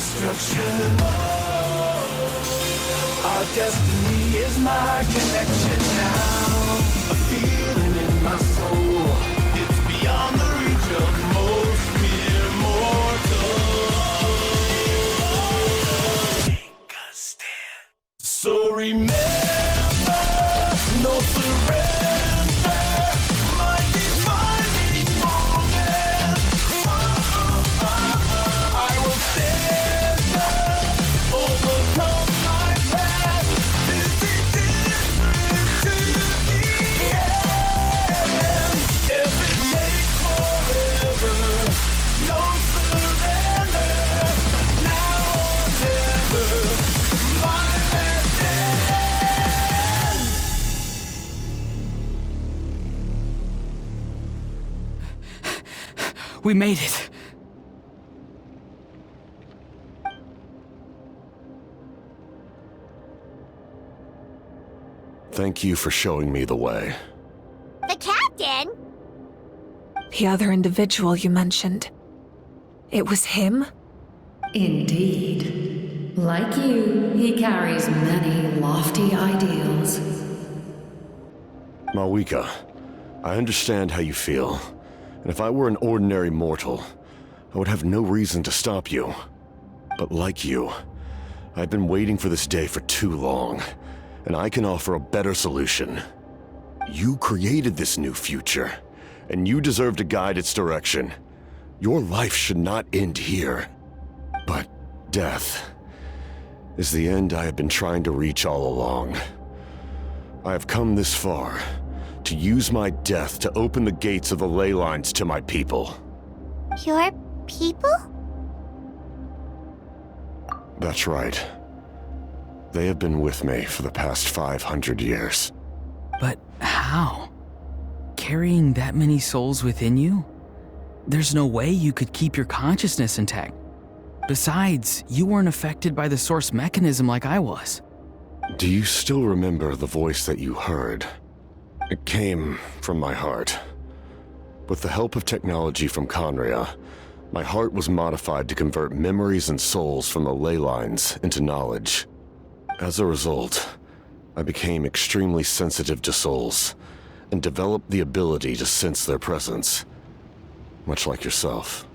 destruction. Our destiny is my connection now. A feeling in my soul. It's beyond the reach of most mere mortals. Take a stand. So remember, no surrender. My defining moment. I will stand up, overcome my past. This is different to the end. If it takes forever, no surrender. Now or never, my last stand. We made it. Thank you for showing me the way. The captain? The other individual you mentioned. It was him? Indeed. Like you, he carries many lofty ideals. Mawika, I understand how you feel. And if I were an ordinary mortal, I would have no reason to stop you. But like you, I've been waiting for this day for too long, and I can offer a better solution. You created this new future, and you deserve to guide its direction. Your life should not end here. But death is the end I have been trying to reach all along. I have come this far to use my death to open the gates of the ley lines to my people. Your people? That's right. They have been with me for the past 500 years. But how? Carrying that many souls within you? There's no way you could keep your consciousness intact. Besides, you weren't affected by the source mechanism like I was. Do you still remember the voice that you heard? It came from my heart. With the help of technology from Conria, my heart was modified to convert memories and souls from the ley lines into knowledge. As a result, I became extremely sensitive to souls and developed the ability to sense their presence, much like yourself.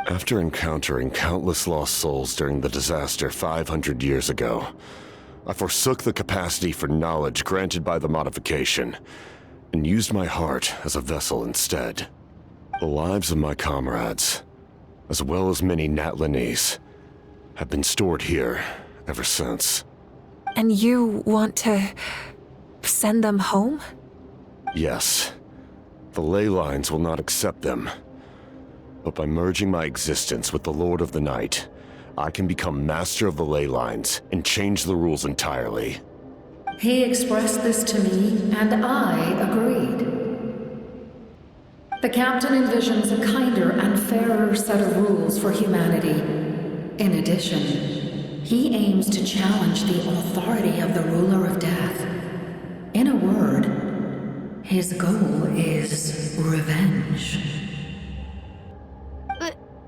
After encountering countless lost souls during the disaster 500 years ago, I forsook the capacity for knowledge granted by the modification and used my heart as a vessel instead. The lives of my comrades, as well as many Natlanese, have been stored here ever since. And you want to send them home? Yes. The ley lines will not accept them. But by merging my existence with the Lord of the Night, I can become master of the ley lines and change the rules entirely. He expressed this to me, and I agreed. The captain envisions a kinder and fairer set of rules for humanity. In addition, he aims to challenge the authority of the ruler of death. In a word, his goal is revenge.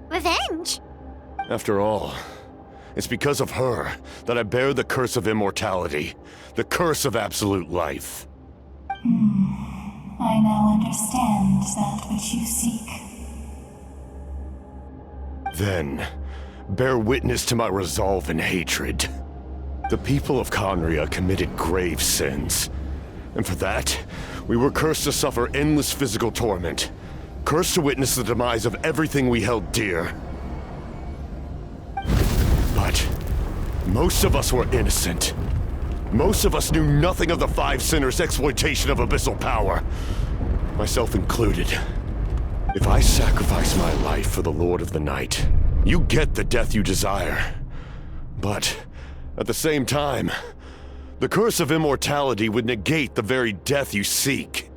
Revenge? After all, it's because of her that I bear the curse of immortality, the curse of absolute life. I now understand that which you seek. Then, bear witness to my resolve and hatred. The people of Conria committed grave sins, and for that, we were cursed to suffer endless physical torment, cursed to witness the demise of everything we held dear. But most of us were innocent. Most of us knew nothing of the Five Sinners' exploitation of abyssal power, myself included. If I sacrifice my life for the Lord of the Night, you get the death you desire. But at the same time, the curse of immortality would negate the very death you seek.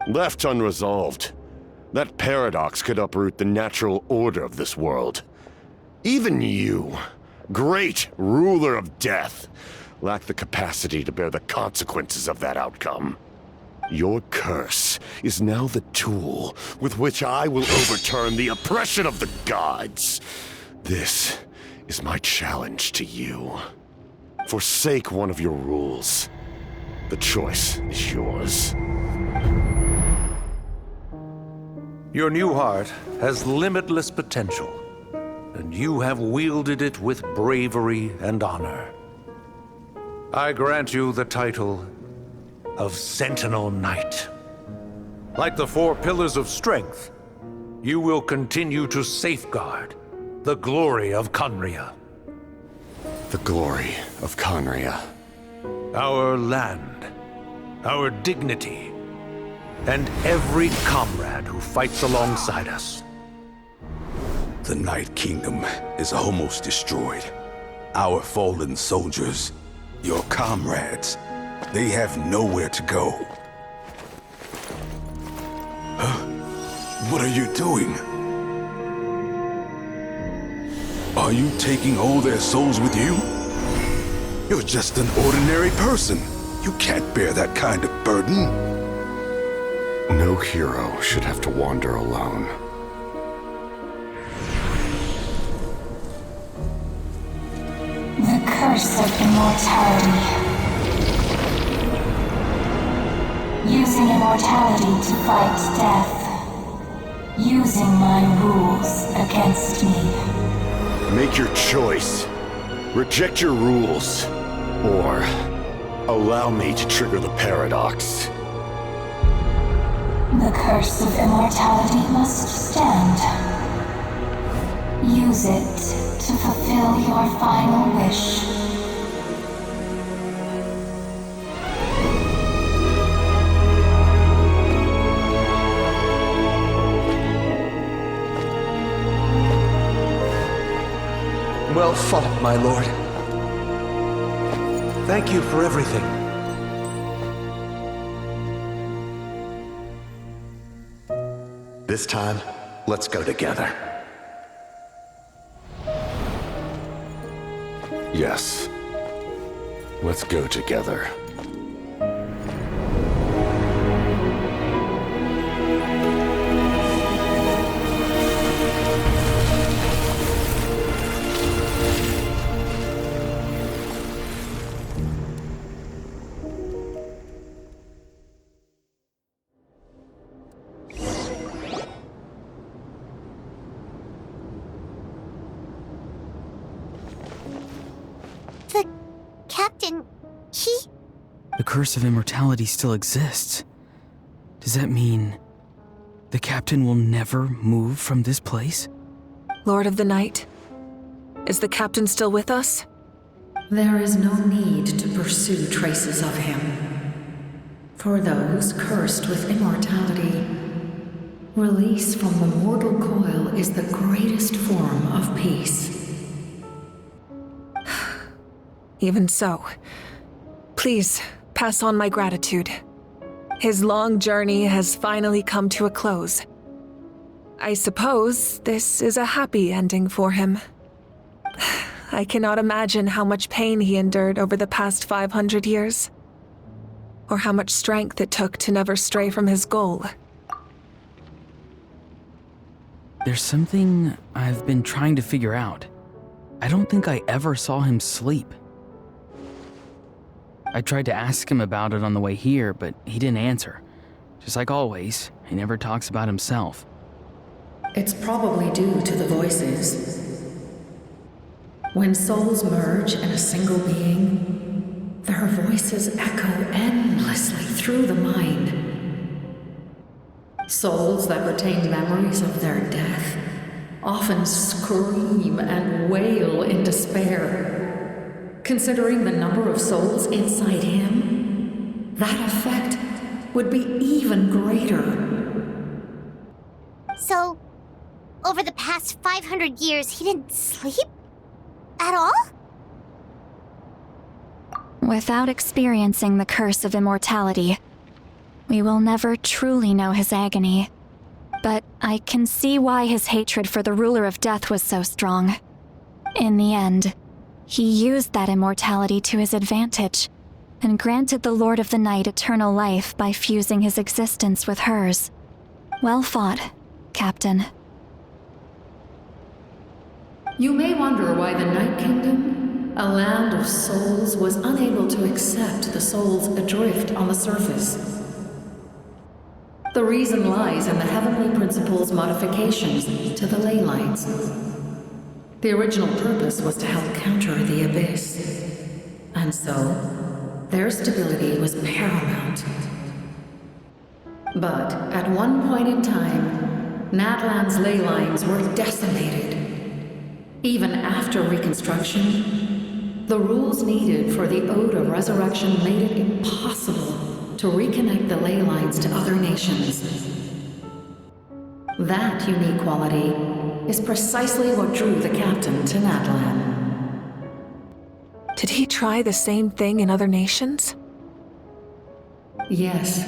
Left unresolved, that paradox could uproot the natural order of this world. Even you, great ruler of death, lack the capacity to bear the consequences of that outcome. Your curse is now the tool with which I will overturn the oppression of the gods. This is my challenge to you. Forsake one of your rules. The choice is yours. Your new heart has limitless potential, and you have wielded it with bravery and honor. I grant you the title of Sentinel Knight. Like the 4 pillars of strength, you will continue to safeguard the glory of Conria. The glory of Conria. Our land, our dignity, and every comrade who fights alongside us. The Night Kingdom is almost destroyed. Our fallen soldiers, your comrades, they have nowhere to go. Huh? What are you doing? Are you taking all their souls with you? You're just an ordinary person. You can't bear that kind of burden. No hero should have to wander alone. The curse of immortality. Using immortality to fight death. Using my rules against me. Make your choice. Reject your rules. Or allow me to trigger the paradox. The curse of immortality must stand. Use it to fulfill your final wish. Well fought, my lord. Thank you for everything. This time, let's go together. Yes. Let's go together. The captain, he... The curse of immortality still exists. Does that mean the captain will never move from this place? Lord of the Night, is the captain still with us? There is no need to pursue traces of him. For those cursed with immortality, release from the mortal coil is the greatest form of peace. Even so, please pass on my gratitude. His long journey has finally come to a close. I suppose this is a happy ending for him. I cannot imagine how much pain he endured over the past 500 years, or how much strength it took to never stray from his goal. There's something I've been trying to figure out. I don't think I ever saw him sleep. I tried to ask him about it on the way here, but he didn't answer. Just like always, he never talks about himself. It's probably due to the voices. When souls merge in a single being, their voices echo endlessly through the mind. Souls that retain memories of their death often scream and wail in despair. Considering the number of souls inside him, that effect would be even greater. So, over the past 500 years, he didn't sleep? At all? Without experiencing the curse of immortality, we will never truly know his agony. But I can see why his hatred for the ruler of death was so strong. In the end, he used that immortality to his advantage, and granted the Lord of the Night eternal life by fusing his existence with hers. Well fought, Captain. You may wonder why the Night Kingdom, a land of souls, was unable to accept the souls adrift on the surface. The reason lies in the Heavenly Principle's modifications to the ley lines. The original purpose was to help counter the Abyss, and so their stability was paramount. But at one point in time, Natlan's ley lines were decimated. Even after reconstruction, the rules needed for the Ode of Resurrection made it impossible to reconnect the ley lines to other nations. That unique quality is precisely what drew the captain to Natlan. Did he try the same thing in other nations? Yes,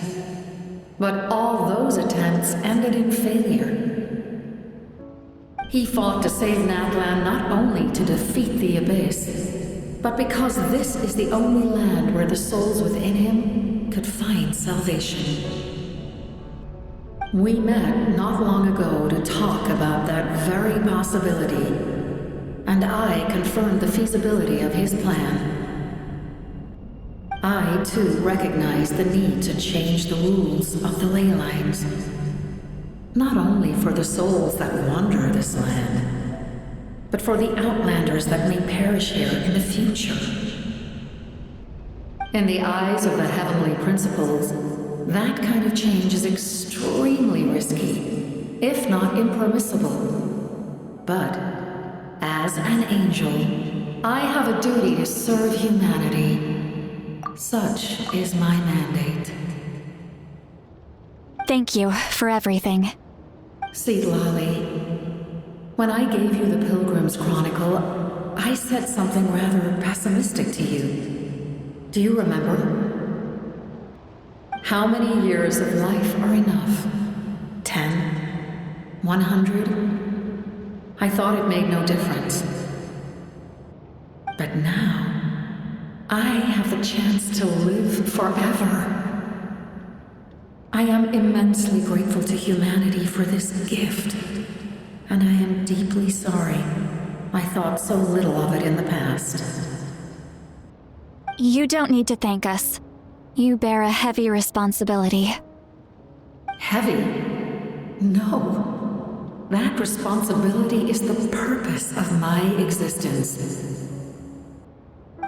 but all those attempts ended in failure. He fought to save Natlan not only to defeat the Abyss, but because this is the only land where the souls within him could find salvation. We met not long ago to talk about that very possibility, and I confirmed the feasibility of his plan. I, too, recognize the need to change the rules of the ley lines. Not only for the souls that wander this land, but for the outlanders that may perish here in the future. In the eyes of the Heavenly Principles, that kind of change is extremely risky, if not impermissible. But, as an angel, I have a duty to serve humanity. Such is my mandate. Thank you for everything. Lali, when I gave you the Pilgrim's Chronicle, I said something rather pessimistic to you. Do you remember? How many years of life are enough? 10? 100? I thought it made no difference. But now, I have the chance to live forever. I am immensely grateful to humanity for this gift, and I am deeply sorry I thought so little of it in the past. You don't need to thank us. You bear a heavy responsibility. Heavy? No. That responsibility is the purpose of my existence.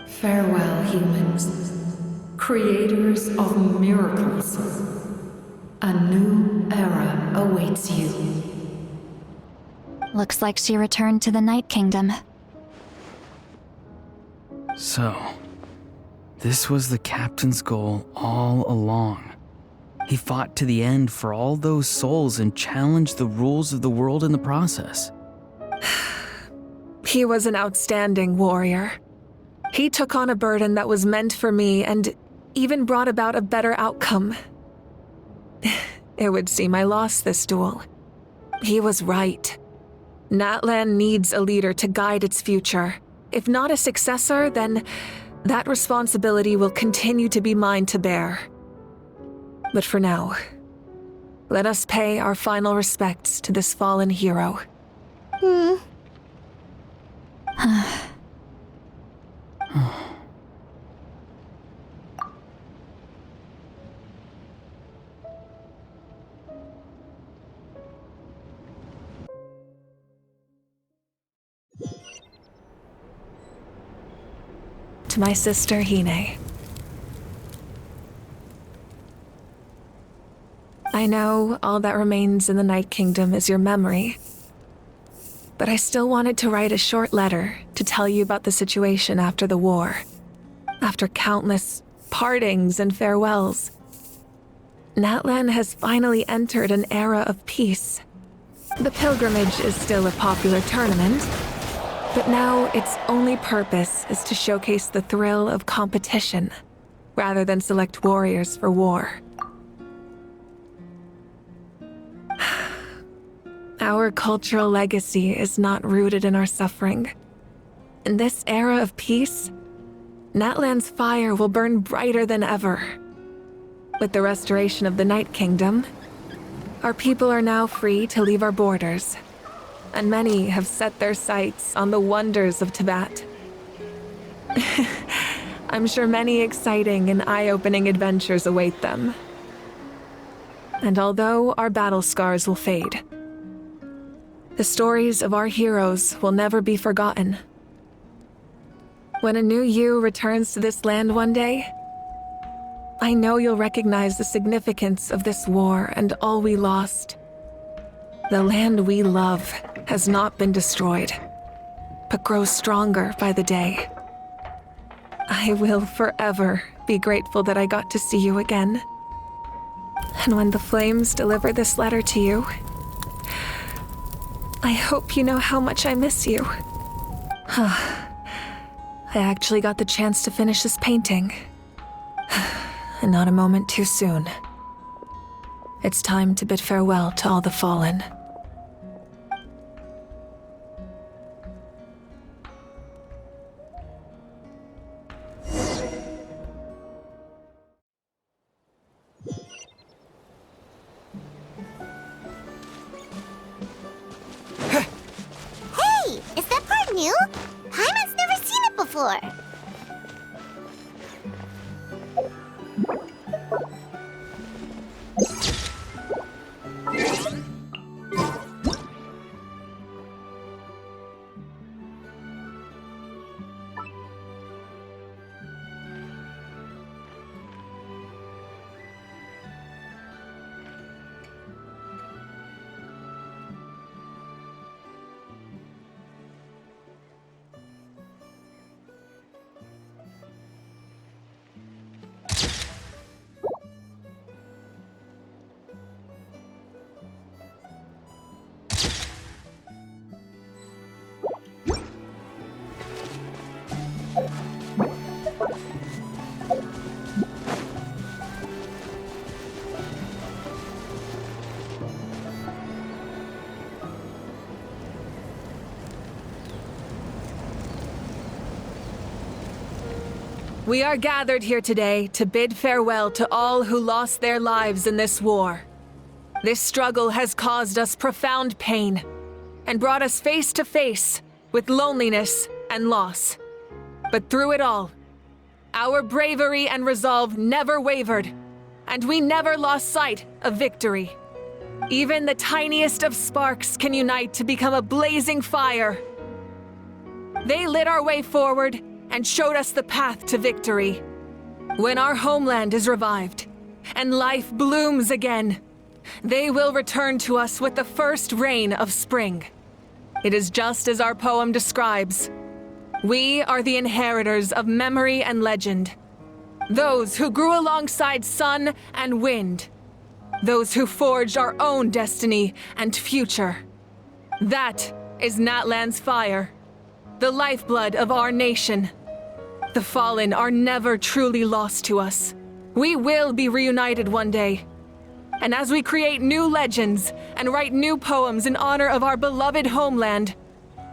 Farewell, humans, creators of miracles. A new era awaits you. Looks like she returned to the Night Kingdom. So, this was the captain's goal all along. He fought to the end for all those souls and challenged the rules of the world in the process. He was an outstanding warrior. He took on a burden that was meant for me and even brought about a better outcome. It would seem I lost this duel. He was right. Natlan needs a leader to guide its future. If not a successor, then that responsibility will continue to be mine to bear. But for now, let us pay our final respects to this fallen hero. To my sister, Hine. I know all that remains in the Night Kingdom is your memory, but I still wanted to write a short letter to tell you about the situation after the war. After countless partings and farewells, Natlan has finally entered an era of peace. The pilgrimage is still a popular tournament, but now its only purpose is to showcase the thrill of competition, rather than select warriors for war. Our cultural legacy is not rooted in our suffering. In this era of peace, Natlan's fire will burn brighter than ever. With the restoration of the Night Kingdom, our people are now free to leave our borders. and many have set their sights on the wonders of Tibet. I'm sure many exciting and eye-opening adventures await them. And although our battle scars will fade, the stories of our heroes will never be forgotten. When a new you returns to this land one day, I know you'll recognize the significance of this war and all we lost. The land we love has not been destroyed, but grows stronger by the day. I will forever be grateful that I got to see you again. And when the flames deliver this letter to you, I hope you know how much I miss you. I actually got the chance to finish this painting. And not a moment too soon. It's time to bid farewell to all the fallen. Hey! Is that part new? Paimon's never seen it before. We are gathered here today to bid farewell to all who lost their lives in this war. This struggle has caused us profound pain and brought us face to face with loneliness and loss. But through it all, our bravery and resolve never wavered, and we never lost sight of victory. Even the tiniest of sparks can unite to become a blazing fire. They lit our way forward and showed us the path to victory. When our homeland is revived and life blooms again, they will return to us with the first rain of spring. It is just as our poem describes. We are the inheritors of memory and legend. Those who grew alongside sun and wind. Those who forged our own destiny and future. That is Natlan's fire, the lifeblood of our nation. The fallen are never truly lost to us. We will be reunited one day. And as we create new legends and write new poems in honor of our beloved homeland,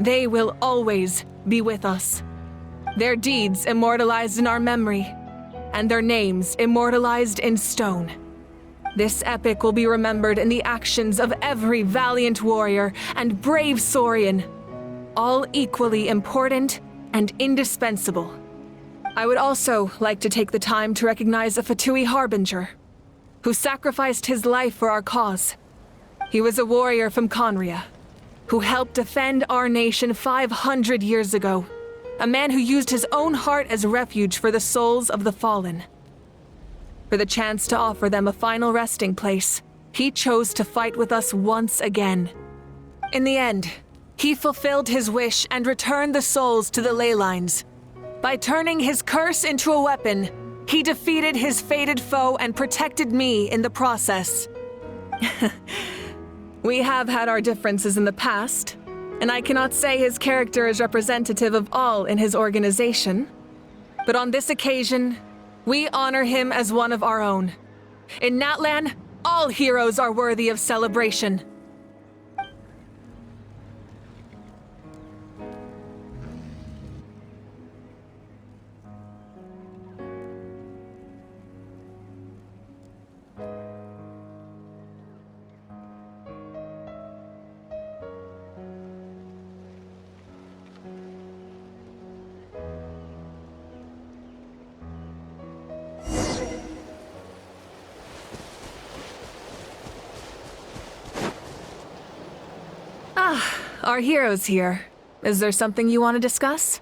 they will always be with us. Their deeds immortalized in our memory, and their names immortalized in stone. This epic will be remembered in the actions of every valiant warrior and brave Saurian, all equally important and indispensable. I would also like to take the time to recognize a Fatui Harbinger, who sacrificed his life for our cause. He was a warrior from Conria, who helped defend our nation 500 years ago, a man who used his own heart as refuge for the souls of the fallen. For the chance to offer them a final resting place, he chose to fight with us once again. In the end, he fulfilled his wish and returned the souls to the ley lines. By turning his curse into a weapon, he defeated his fated foe and protected me in the process. We have had our differences in the past, and I cannot say his character is representative of all in his organization. But on this occasion, we honor him as one of our own. In Natlan, all heroes are worthy of celebration. our hero's here. Is there something you want to discuss?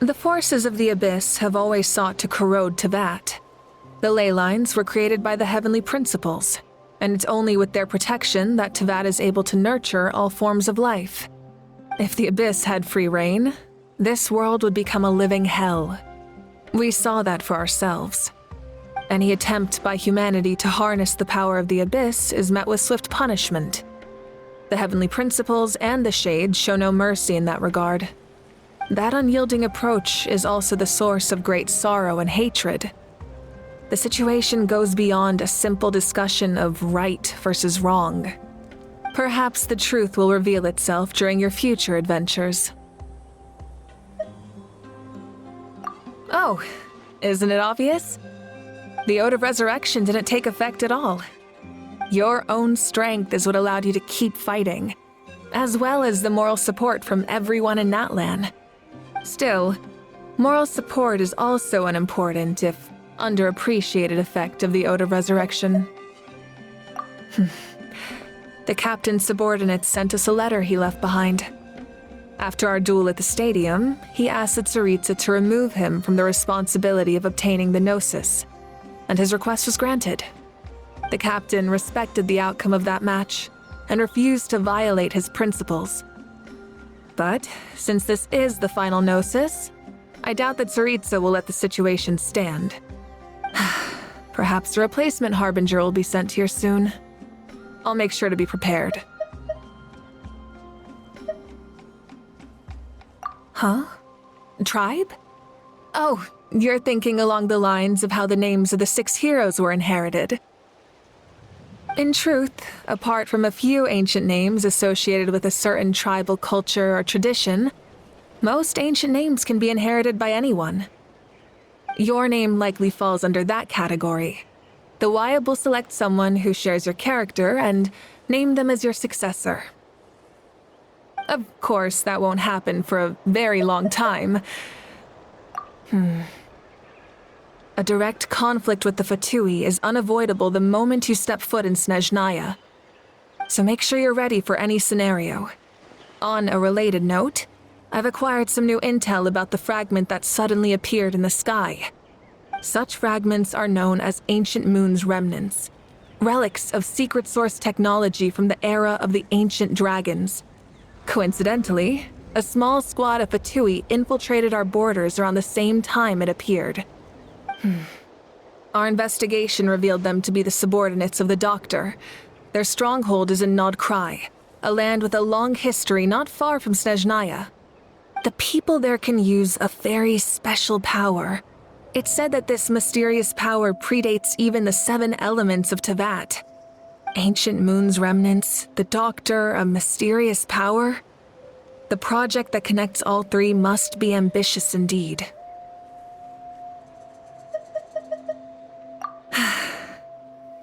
The forces of the Abyss have always sought to corrode Teyvat. The ley lines were created by the Heavenly Principles, and it's only with their protection that Teyvat is able to nurture all forms of life. If the Abyss had free reign, this world would become a living hell. We saw that for ourselves. Any attempt by humanity to harness the power of the Abyss is met with swift punishment. The Heavenly Principles and the Shades show no mercy in that regard. That unyielding approach is also the source of great sorrow and hatred. The situation goes beyond a simple discussion of right versus wrong. Perhaps the truth will reveal itself during your future adventures. Oh, isn't it obvious? The Ode of Resurrection didn't take effect at all. Your own strength is what allowed you to keep fighting, as well as the moral support from everyone in Natlan. Still, moral support is also an important, if underappreciated, effect of the Ode of Resurrection. The captain's subordinates sent us a letter he left behind. After our duel at the stadium, he asked the Tsaritsa to remove him from the responsibility of obtaining the Gnosis, and his request was granted. The captain respected the outcome of that match and refused to violate his principles. But since this is the final Gnosis, I doubt that Tsaritsa will let the situation stand. Perhaps a replacement Harbinger will be sent here soon. I'll make sure to be prepared. Huh? Tribe? Oh, you're thinking along the lines of how the names of the 6 heroes were inherited. In truth, apart from a few ancient names associated with a certain tribal culture or tradition, most ancient names can be inherited by anyone. Your name likely falls under that category. The Wyab will select someone who shares your character and name them as your successor. Of course, that won't happen for a very long time. A direct conflict with the Fatui is unavoidable the moment you step foot in Snezhnaya. So make sure you're ready for any scenario. On a related note, I've acquired some new intel about the fragment that suddenly appeared in the sky. Such fragments are known as Ancient Moon's remnants, relics of secret source technology from the era of the ancient dragons. Coincidentally, a small squad of Fatui infiltrated our borders around the same time it appeared. Our investigation revealed them to be the subordinates of the Doctor. Their stronghold is in Nod Krai, a land with a long history not far from Snezhnaya. The people there can use a very special power. It's said that this mysterious power predates even the 7 elements of Teyvat. Ancient Moon's remnants, the Doctor, a mysterious power. The project that connects all 3 must be ambitious indeed.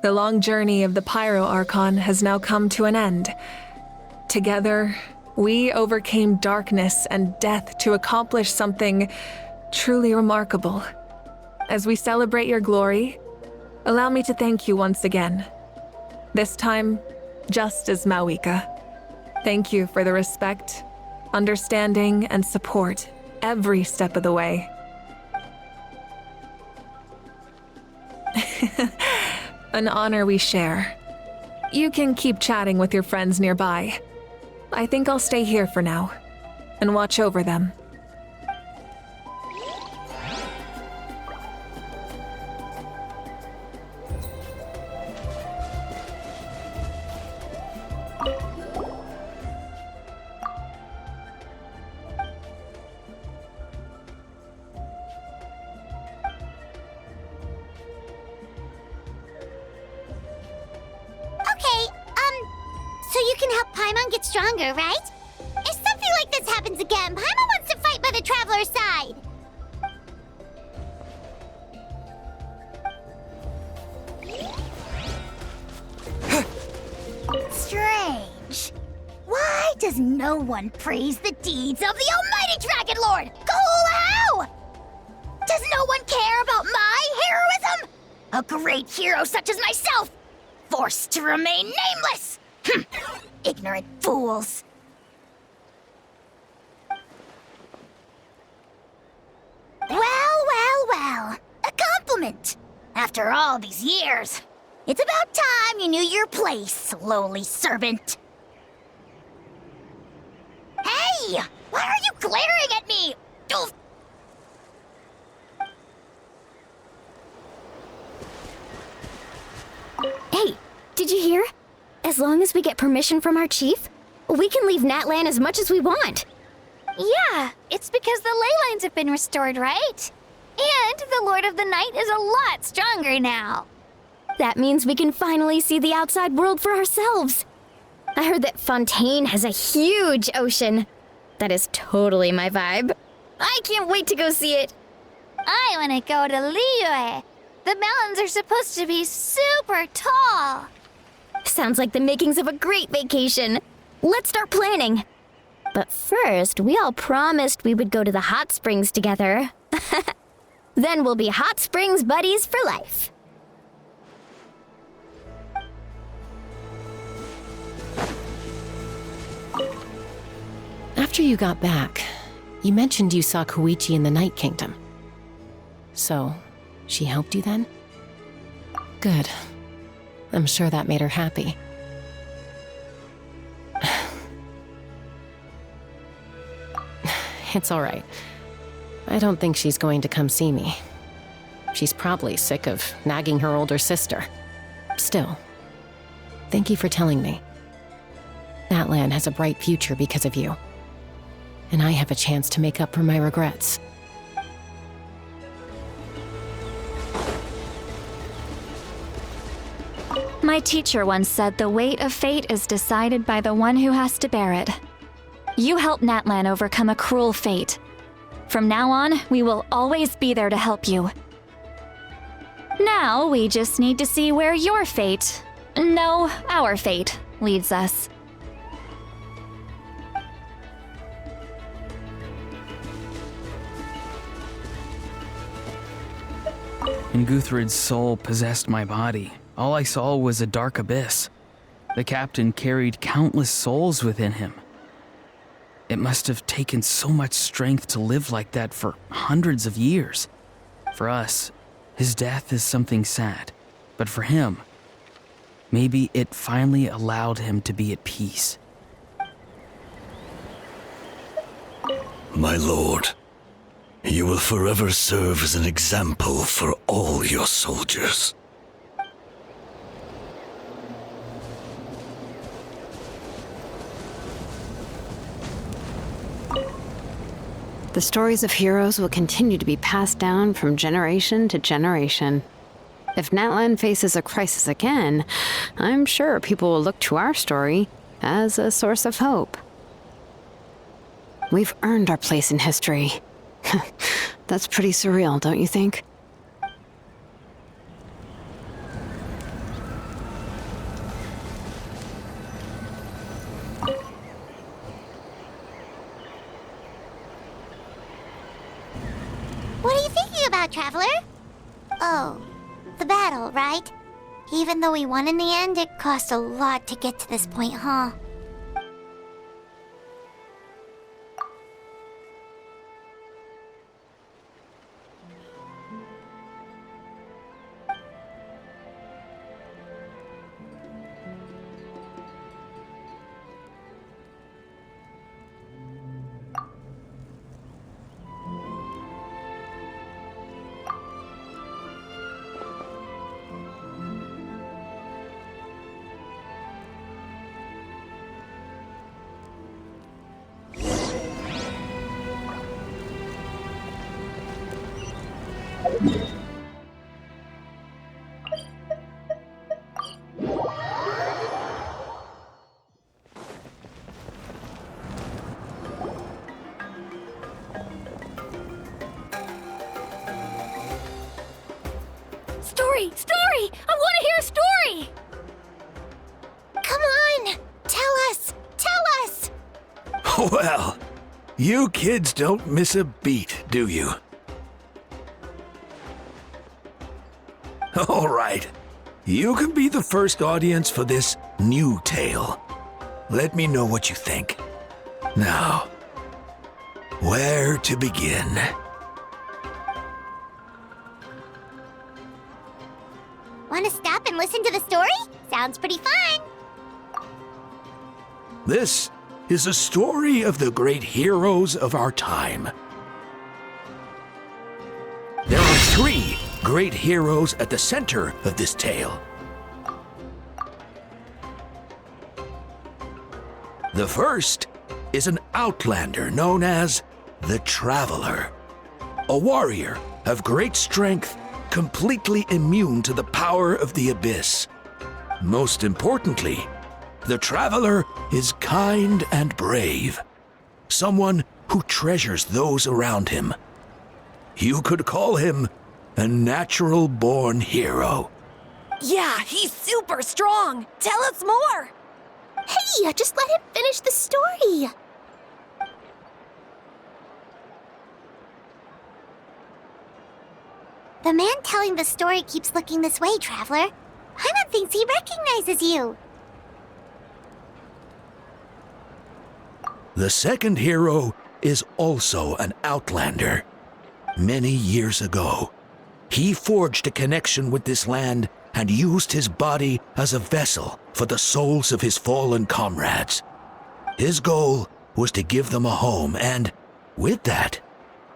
The long journey of the Pyro Archon has now come to an end. Together, we overcame darkness and death to accomplish something truly remarkable. As we celebrate your glory, allow me to thank you once again. This time, just as Mawika. Thank you for the respect, understanding, and support every step of the way. An honor we share. You can keep chatting with your friends nearby. I think I'll stay here for now and watch over them. So you can help Paimon get stronger, right? If something like this happens again, Paimon wants to fight by the Traveler's side. Strange. Why does no one praise the deeds of the Almighty Dragon Lord, Kahula? Does no one care about my heroism? A great hero such as myself, forced to remain nameless. Ignorant fools. Well. A compliment. After all these years. It's about time you knew your place, lowly servant. Hey! Why are you glaring at me? Oof. Hey, did you hear? As long as we get permission from our chief, we can leave Natlan as much as we want. Yeah, it's because the ley lines have been restored, right? And the Lord of the Night is a lot stronger now. That means we can finally see the outside world for ourselves. I heard that Fontaine has a huge ocean. That is totally my vibe. I can't wait to go see it. I want to go to Liyue. The mountains are supposed to be super tall. Sounds like the makings of a great vacation. Let's start planning. But first, we all promised we would go to the hot springs together. Then we'll be hot springs buddies for life. After you got back, you mentioned you saw Koichi in the Night Kingdom. So, she helped you then? Good. I'm sure that made her happy. It's all right. I don't think she's going to come see me. She's probably sick of nagging her older sister. Still, thank you for telling me. Natlan has a bright future because of you. And I have a chance to make up for my regrets. My teacher once said the weight of fate is decided by the one who has to bear it. You helped Natlan overcome a cruel fate. From now on, we will always be there to help you. Now, we just need to see where your fate, no, our fate, leads us. When Guthred's soul possessed my body, all I saw was a dark abyss. The captain carried countless souls within him. It must have taken so much strength to live like that for hundreds of years. For us, his death is something sad, but for him, maybe it finally allowed him to be at peace. My lord, you will forever serve as an example for all your soldiers. The stories of heroes will continue to be passed down from generation to generation. If Natlan faces a crisis again, I'm sure people will look to our story as a source of hope. We've earned our place in history. That's pretty surreal, don't you think? What are you thinking about, Traveler? Oh, the battle, right? Even though we won in the end, it cost a lot to get to this point, huh? Story! I want to hear a story! Come on! Tell us! Well, you kids don't miss a beat, do you? All right. You can be the first audience for this new tale. Let me know what you think. Now, where to begin? Want to stop and listen to the story? Sounds pretty fun. This is a story of the great heroes of our time. There are 3 great heroes at the center of this tale. The first is an outlander known as the Traveler, a warrior of great strength, completely immune to the power of the abyss. Most importantly, the Traveler is kind and brave, someone who treasures those around him. You could call him a natural-born hero. Yeah, he's super strong. Tell us more. Hey, just let him finish the story. The man telling the story keeps looking this way, Traveler. Paimon thinks he recognizes you. The second hero is also an outlander. Many years ago, he forged a connection with this land and used his body as a vessel for the souls of his fallen comrades. His goal was to give them a home and, with that,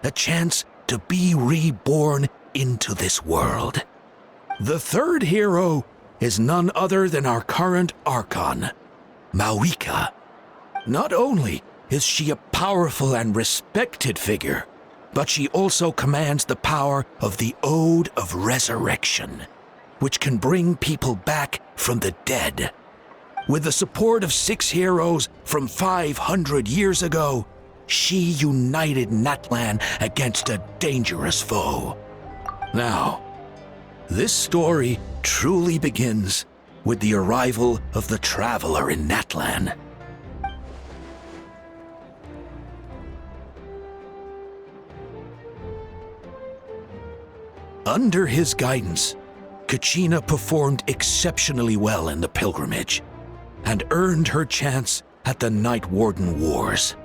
a chance to be reborn into this world. The third hero is none other than our current Archon, Mawika. Not only is she a powerful and respected figure, but she also commands the power of the Ode of Resurrection, which can bring people back from the dead. With the support of 6 heroes from 500 years ago, she united Natlan against a dangerous foe. Now, this story truly begins with the arrival of the Traveler in Natlan. Under his guidance, Kachina performed exceptionally well in the pilgrimage and earned her chance at the Night Warden Wars.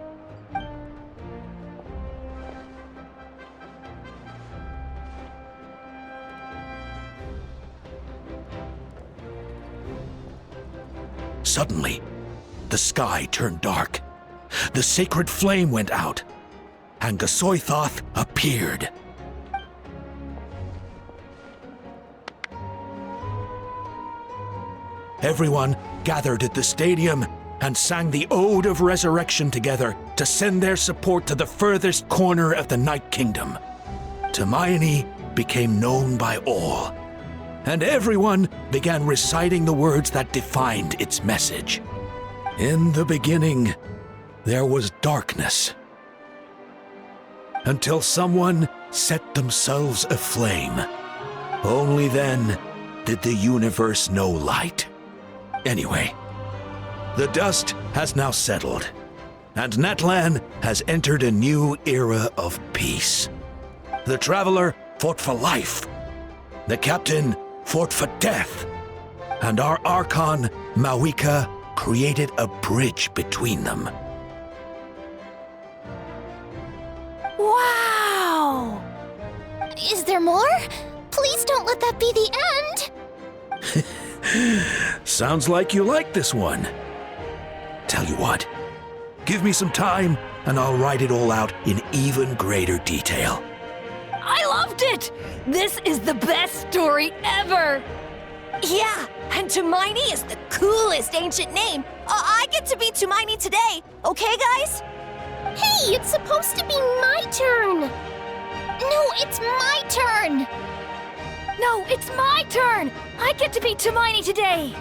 Suddenly, the sky turned dark. The sacred flame went out, and Gasoithoth appeared. Everyone gathered at the stadium and sang the Ode of Resurrection together to send their support to the furthest corner of the Night Kingdom. Hermione became known by all, and everyone began reciting the words that defined its message. In the beginning, there was darkness, until someone set themselves aflame. Only then did the universe know light. Anyway, the dust has now settled, and Natlan has entered a new era of peace. The Traveler fought for life, the Captain fought for death, and our Archon, Mawika, created a bridge between them. Wow! Is there more? Please don't let that be the end! Sounds like you like this one. Tell you what, give me some time and I'll write it all out in even greater detail. I loved it! This is the best story ever! Yeah, and Hermione is the coolest ancient name. I get to be Hermione today, okay, guys? Hey, it's supposed to be my turn! No, it's my turn! No, it's my turn! I get to be Hermione today!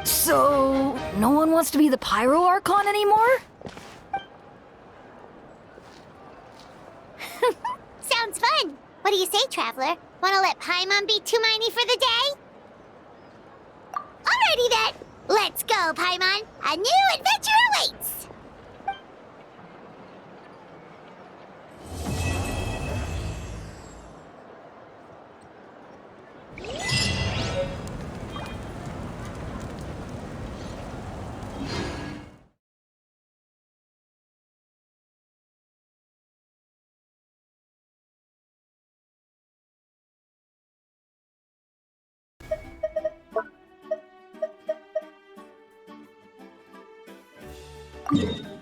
So, no one wants to be the Pyro Archon anymore? Sounds fun. What do you say, Traveler? Wanna let Paimon be Hermione for the day? Alrighty then! Let's go, Paimon! A new adventure awaits! you.